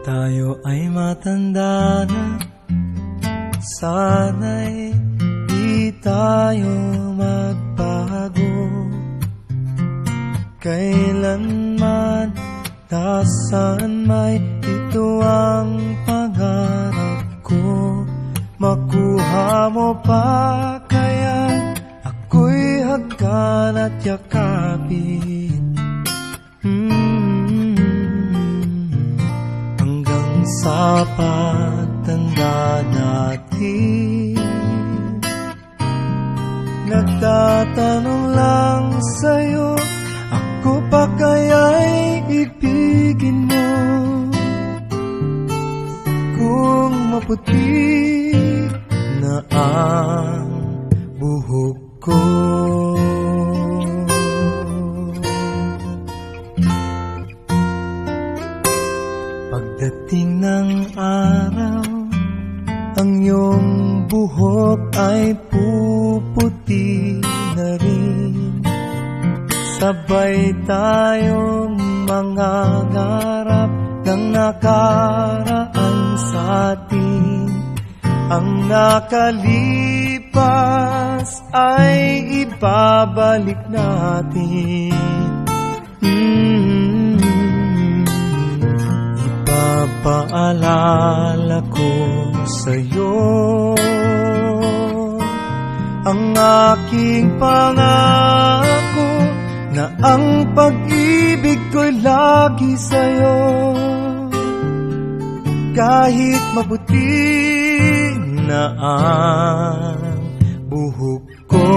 tayo ay matanda na, sana'y di tayo magbago. Kailanman, nasaan may ito ang pangarap ko. Makuha mo pa kaya ako'y hagkan at yakapin. Hanggang sa pagtanda natin, nagtatanong lang sa'yo, ako pa kaya'y ibigin mo? Kung maputi na ang buhok ko, pagdating ng araw, ang iyong buhok ay puputi na rin. Sabay tayong mangangarap ng nakaraan sa atin. Ang nakalipas ay ibabalik natin. Ipapaalala ko sa'yo ang aking pangako, na ang pag-ibig ko'y lagi sa'yo. Kahit maputi na ang buhok ko,